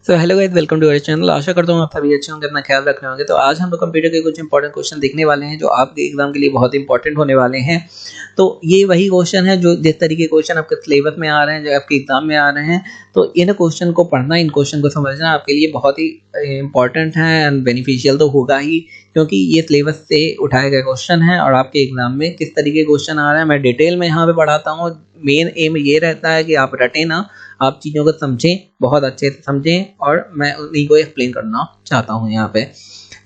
So hello guys, welcome to our channel. आशा करता हूँ आप सभी अच्छे होंगे, अपना ख्याल रख रहे होंगे। तो आज हम लोग कंप्यूटर के कुछ इंपॉर्टेंट क्वेश्चन देखने वाले हैं जो आपके एग्जाम के लिए बहुत इंपॉर्टेंट होने वाले हैं। तो ये वही क्वेश्चन है जो जिस तरीके के क्वेश्चन आपके सिलेबस में आ रहे हैं, जो आपके एग्जाम में आ रहे हैं। तो इन क्वेश्चन को पढ़ना, इन क्वेश्चन को समझना आपके लिए बहुत ही इंपॉर्टेंट है एंड बेनिफिशियल तो होगा ही, क्योंकि ये सिलेबस से उठाए गए क्वेश्चन हैं और आपके एग्जाम में किस तरीके के क्वेश्चन आ रहे हैं मैं डिटेल में यहाँ पे पढ़ाता हूँ। मेन एम ये रहता है कि आप रटे ना, आप चीज़ों को समझें, बहुत अच्छे से समझें, और मैं उन्हीं को एक्सप्लेन करना चाहता हूँ यहाँ पे।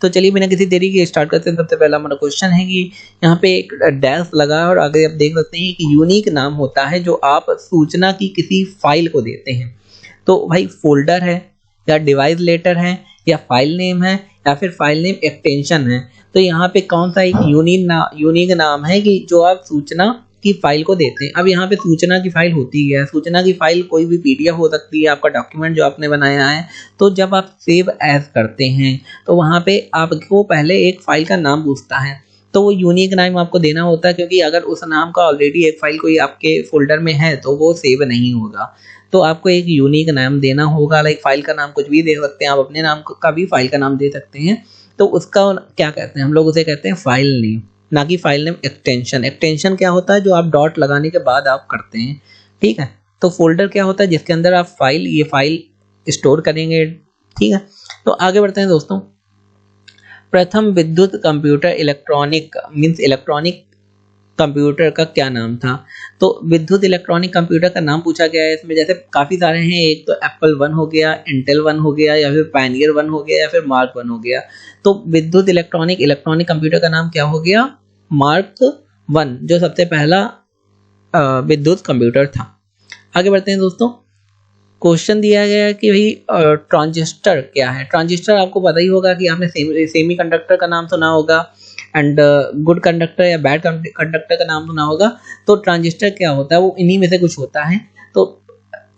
तो चलिए बिना किसी देरी के स्टार्ट करते हैं। सबसे पहला हमारा क्वेश्चन है कि यहाँ पे एक डैश लगा है और आगे आप देख सकते हैं कि यूनिक नाम होता है जो आप सूचना की किसी फाइल को देते हैं। तो भाई फोल्डर है या डिवाइस लेटर है या फाइल नेम है या फिर फाइल नेम एक्सटेंशन है। तो यहाँ पे कौन सा एक यूनिक नाम है कि जो आप सूचना की फाइल को देते हैं। अब यहाँ पे सूचना की फाइल होती है, सूचना की फाइल कोई भी पीडीएफ हो सकती है, आपका डॉक्यूमेंट जो आपने बनाया है। तो जब आप सेव एज करते हैं तो वहाँ पे आपको पहले एक फाइल का नाम पूछता है, तो वो यूनिक नाम आपको देना होता है, क्योंकि अगर उस नाम का ऑलरेडी एक फाइल कोई आपके फोल्डर में है तो वो सेव नहीं होगा। तो आपको एक यूनिक नाम देना होगा। लाइक फाइल का नाम कुछ भी दे सकते हैं, आप अपने नाम का भी फाइल का नाम दे सकते हैं। तो उसका क्या कहते हैं, हम लोग उसे कहते हैं फाइल नेम, ना कि फाइल नेम एक्सटेंशन। एक्सटेंशन क्या होता है, जो आप डॉट लगाने के बाद आप करते हैं, ठीक है। तो फोल्डर क्या होता है, जिसके अंदर आप ये फाइल स्टोर करेंगे, ठीक है। तो आगे बढ़ते हैं दोस्तों। प्रथम विद्युत कंप्यूटर इलेक्ट्रॉनिक कंप्यूटर का क्या नाम था। तो विद्युत इलेक्ट्रॉनिक कंप्यूटर का नाम पूछा गया है इसमें। जैसे काफ़ी सारे हैं, एक तो एप्पल 1 हो गया, इंटेल 1 हो गया, या फिर पायनियर 1 हो गया, या फिर मार्क 1 हो गया। तो विद्युत इलेक्ट्रॉनिक कंप्यूटर का नाम क्या हो गया, मार्क 1, जो सबसे पहला विद्युत कंप्यूटर था। आगे बढ़ते हैं दोस्तों। क्वेश्चन दिया गया है कि भाई ट्रांजिस्टर क्या है। ट्रांजिस्टर आपको पता ही होगा कि आपने सेमी कंडक्टर का नाम सुना होगा, एंड गुड कंडक्टर या बैड कंडक्टर का नाम सुना होगा। तो ट्रांजिस्टर क्या होता है, वो इन्हीं में से कुछ होता है। तो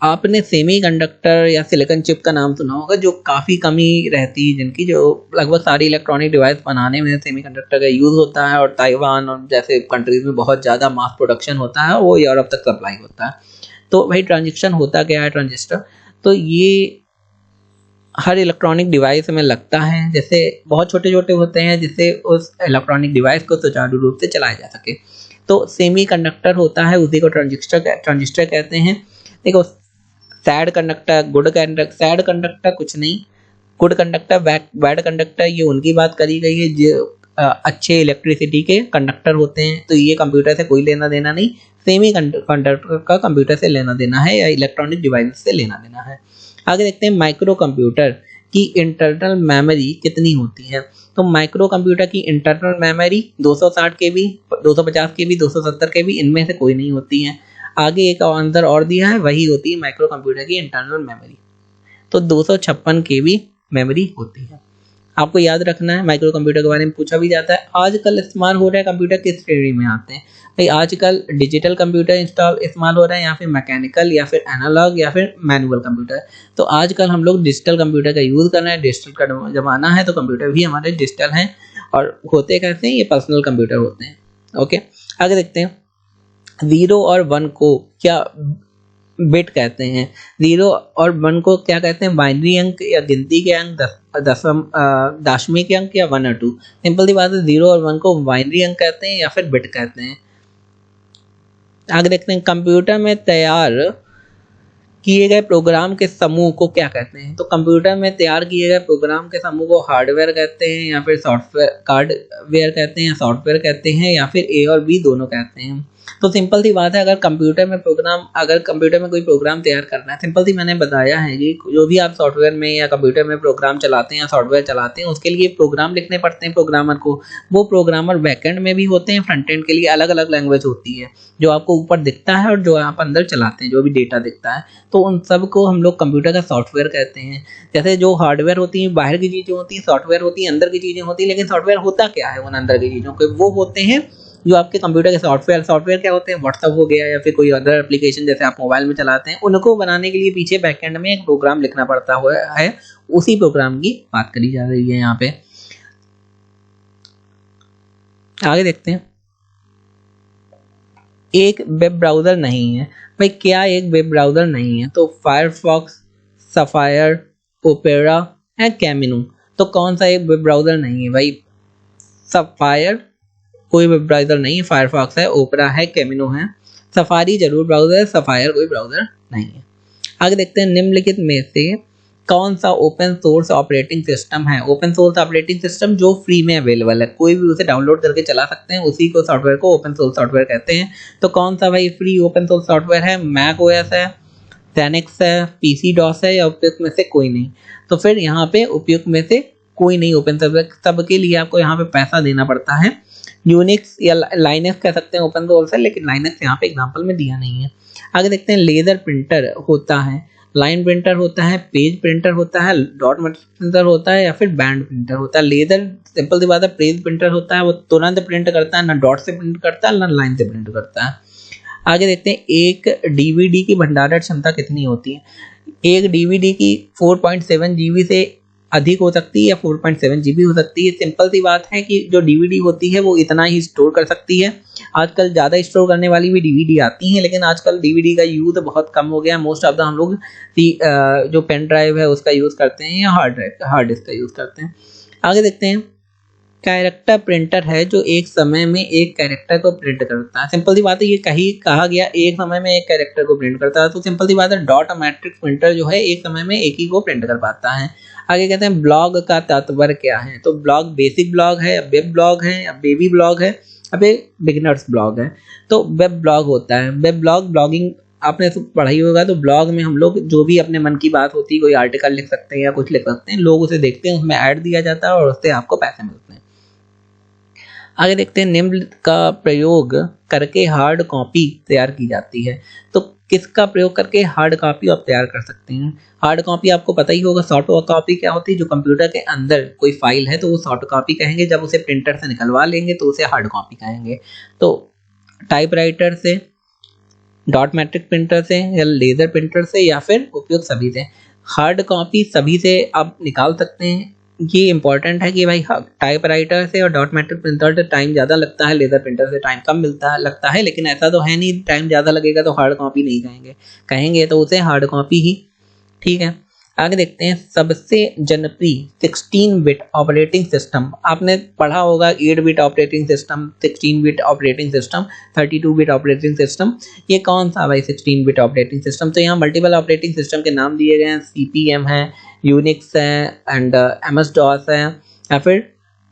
आपने सेमी कंडक्टर या सिलिकॉन चिप का नाम सुना होगा, जो काफ़ी कमी रहती है जिनकी, जो लगभग सारी इलेक्ट्रॉनिक डिवाइस बनाने में सेमी कंडक्टर का यूज़ होता है, और ताइवान और जैसे कंट्रीज में बहुत ज़्यादा मास प्रोडक्शन होता है, वो यूरोप तक सप्लाई होता है। तो भाई ट्रांजिस्टर होता क्या है, ट्रांजिस्टर तो ये हर इलेक्ट्रॉनिक डिवाइस में लगता है, जैसे बहुत छोटे छोटे होते हैं, जिससे उस इलेक्ट्रॉनिक डिवाइस को सुचारू रूप से चलाया जा सके। तो सेमी कंडक्टर होता है, उसी को ट्रांजिस्टर कहते हैं। देखो, सैड कंडक्टर कुछ नहीं, गुड कंडक्टर, बैड कंडक्टर, ये उनकी बात करी गई है जो अच्छे इलेक्ट्रिसिटी के कंडक्टर होते हैं। तो ये कंप्यूटर से कोई लेना देना नहीं, सेमी कंडक्टर का कंप्यूटर से लेना देना है या इलेक्ट्रॉनिक डिवाइस से लेना देना है। आगे देखते हैं, माइक्रो कंप्यूटर की इंटरनल मेमोरी कितनी होती है। तो माइक्रो कंप्यूटर की इंटरनल मेमोरी 260 केबी, 250 केबी, 270 केबी, इनमें से कोई नहीं होती है। आगे एक आंसर और दिया है, वही होती है माइक्रो कंप्यूटर की इंटरनल मेमोरी। तो 256 केबी मेमोरी होती है। आपको याद रखना है, माइक्रो कंप्यूटर के बारे में पूछा भी जाता है। आजकल इस्तेमाल हो रहा है कंप्यूटर किस श्रेणी में आते हैं भाई, आजकल डिजिटल कंप्यूटर इस्तेमाल हो रहा है, या फिर मैकेनिकल, या फिर एनालॉग, या फिर मैनुअल कंप्यूटर। तो आजकल हम लोग डिजिटल कंप्यूटर का यूज़ कर रहे हैं, डिजिटल का ज़माना है, तो कंप्यूटर भी हमारे डिजिटल हैं। और होते कैसे हैं, ये पर्सनल कंप्यूटर होते हैं। ओके, आगे देखते हैं। 0 और 1 को क्या बिट कहते हैं। 0 और 1 को क्या कहते हैं, बाइनरी अंक या गिनती के अंक, दशमिक अंक, या 1 और 2। सिंपल सी बात है, 0 और 1 को बाइनरी अंक कहते हैं या फिर बिट कहते हैं। आगे देखते हैं, कंप्यूटर में तैयार किए गए प्रोग्राम के समूह को क्या कहते हैं। तो कंप्यूटर में तैयार किए गए प्रोग्राम के समूह को हार्डवेयर कहते हैं, या फिर हार्डवेयर कहते हैं, या सॉफ्टवेयर कहते हैं, या फिर ए और बी दोनों कहते हैं। तो सिंपल सी बात है, अगर कंप्यूटर में कोई प्रोग्राम तैयार करना है, सिंपल सी मैंने बताया है कि जो भी आप सॉफ्टवेयर में या कंप्यूटर में प्रोग्राम चलाते हैं या सॉफ्टवेयर चलाते हैं, उसके लिए प्रोग्राम लिखने पड़ते हैं प्रोग्रामर को। वो प्रोग्रामर बैकएंड में भी होते हैं, फ्रंट एंड के लिए अलग अलग लैंग्वेज होती है, जो आपको ऊपर दिखता है और जो आप अंदर चलाते हैं, जो भी डेटा दिखता है। तो उन सब को हम लोग कंप्यूटर का सॉफ्टवेयर कहते हैं। जैसे जो हार्डवेयर होती है बाहर की चीज़ें होती हैं, सॉफ्टवेयर होती है अंदर की चीज़ें होती है। लेकिन सॉफ्टवेयर होता क्या है उन अंदर की चीज़ों के, वो होते हैं जो आपके कंप्यूटर के सॉफ्टवेयर क्या होते हैं, व्हाट्सअप हो गया या फिर कोई अदर एप्लीकेशन जैसे आप मोबाइल में चलाते हैं, उनको बनाने के लिए पीछे बैकएंड में एक प्रोग्राम लिखना पड़ता हुआ है। उसी प्रोग्राम की बात करी जा रही है यहाँ पे। आगे देखते हैं, एक वेब ब्राउज़र नहीं है भाई। क्या एक वेब ब्राउज़र नहीं है? तो Firefox, sapphire, opera and Camino. तो कौन सा एक वेब ब्राउज़र नहीं है भाई? सफायर कोई वेब ब्राउज़र नहीं है, फायरफॉक्स है, ओपेरा है, कैमिनो है। सफारी जरूर ब्राउज़र है, सफायर कोई ब्राउज़र नहीं है। आगे देखते हैं निम्नलिखित में से कौन सा ओपन सोर्स ऑपरेटिंग सिस्टम है? ओपन सोर्स ऑपरेटिंग सिस्टम जो फ्री में अवेलेबल है, कोई भी उसे डाउनलोड करके चला सकते हैं, उसी को सॉफ्टवेयर को ओपन सोर्स सॉफ्टवेयर कहते हैं। तो कौन सा भाई फ्री ओपन सोर्स सॉफ्टवेयर है? मैक ओएस है, जेनिक्स है, पीसी डॉस है, या उपयुक्त में से कोई नहीं? तो फिर यहाँ पे उपयुक्त में से कोई नहीं ओपन सोर्स, सबके लिए आपको यहाँ पे पैसा देना पड़ता है। यूनिक्स या लाइनक्स कह सकते हैं ओपन सोर्स है, लेकिन लाइनक्स यहाँ पे एग्जांपल में दिया नहीं है। आगे देखते हैं लेजर प्रिंटर होता है, लाइन प्रिंटर होता है, पेज प्रिंटर होता है, डॉट प्रिंटर होता है, या फिर बैंड प्रिंटर होता है। लेजर सिंपल सी बात है, पेज प्रिंटर होता है, वो तुरंत प्रिंट करता है, ना डॉट से प्रिंट करता है ना लाइन से प्रिंट करता है। आगे देखते हैं एक डीवीडी की भंडारण क्षमता कितनी होती है? एक डीवीडी की 4.7 जीबी से अधिक हो सकती है या 4.7 जीबी हो सकती है। सिंपल सी बात है कि जो डीवीडी होती है वो इतना ही स्टोर कर सकती है। आजकल ज़्यादा स्टोर करने वाली भी डीवीडी आती हैं, लेकिन आजकल डीवीडी का यूज़ बहुत कम हो गया है। मोस्ट ऑफ द हम लोग जो पेन ड्राइव है उसका यूज़ करते हैं या हार्ड डिस्क का यूज़ करते हैं। आगे देखते हैं कैरेक्टर प्रिंटर है जो एक समय में एक कैरेक्टर को प्रिंट करता है। सिंपल सी बात है, ये कहा गया एक समय में एक कैरेक्टर को प्रिंट करता है, तो सिंपल सी बात है डॉट मैट्रिक्स प्रिंटर जो है एक समय में एक ही को प्रिंट कर पाता है। आगे कहते हैं ब्लॉग का तात्पर्य क्या है? तो ब्लॉग बेसिक ब्लॉग है, वेब ब्लॉग है, या बेबी ब्लॉग है, अब बिगिनर्स ब्लॉग है। तो वेब ब्लॉग होता है। वेब ब्लॉगिंग आपने तो पढ़ा ही होगा। तो ब्लॉग में हम लोग जो भी अपने मन की बात होती है, कोई आर्टिकल लिख सकते हैं या कुछ लिख सकते हैं, लोग उसे देखते हैं, उसमें ऐड दिया जाता है और उससे आपको पैसे मिलते हैं। आगे देखते हैं निम्न का प्रयोग करके हार्ड कॉपी तैयार की जाती है। तो किसका प्रयोग करके हार्ड कॉपी आप तैयार कर सकते हैं? हार्ड कॉपी आपको पता ही होगा। सॉफ्ट कॉपी क्या होती है? जो कंप्यूटर के अंदर कोई फाइल है तो वो सॉफ्ट कॉपी कहेंगे, जब उसे प्रिंटर से निकलवा लेंगे तो उसे हार्ड कॉपी कहेंगे। तो टाइपराइटर से, डॉट मैट्रिक प्रिंटर से, या लेजर प्रिंटर से, या फिर उपयोग सभी से। हार्ड कॉपी सभी से आप निकाल सकते हैं। ये इंपॉर्टेंट है कि भाई टाइपराइटर से और डॉट मैट्रिक प्रिंटर से टाइम ज़्यादा लगता है, लेजर प्रिंटर से टाइम कम लगता है, लेकिन ऐसा तो है नहीं टाइम ज़्यादा लगेगा तो हार्ड कॉपी नहीं कहेंगे तो उसे हार्ड कॉपी ही ठीक है। आगे देखते हैं सबसे जनप्रिय 16 बिट ऑपरेटिंग सिस्टम। आपने पढ़ा होगा 8 bit operating system, 16 bit operating system, 32 bit operating system. ये कौन सा भाई 16 बिट ऑपरेटिंग सिस्टम? तो यहाँ मल्टीपल ऑपरेटिंग सिस्टम के नाम दिए गए हैं। CP/M है, यूनिक्स है, एंड MS-DOS है, या फिर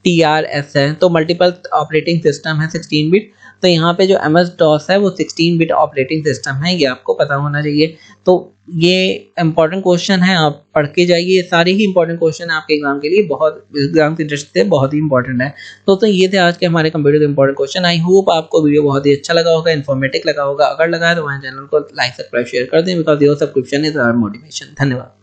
TRS है। तो मल्टीपल ऑपरेटिंग सिस्टम है 16 बिट। तो यहाँ पे जो MS-DOS है वो 16 बिट ऑपरेटिंग सिस्टम है, ये आपको पता होना चाहिए। तो ये इंपॉर्टेंट क्वेश्चन है, आप पढ़ के जाइए। सारे ही इंपॉर्टेंट क्वेश्चन है आपके एग्जाम के लिए, बहुत एग्जाम की दृष्टि से बहुत ही इंपॉर्टेंट है। तो ये थे आज के हमारे कंप्यूटर के इंपॉर्टेंट क्वेश्चन। आई होप आपको वीडियो बहुत ही अच्छा लगा होगा, इन्फॉर्मेटिव लगा होगा। अगर लगा है तो हमारे चैनल को लाइक, सब्सक्राइब, शेयर कर दें, because your subscription is our motivation. धन्यवाद।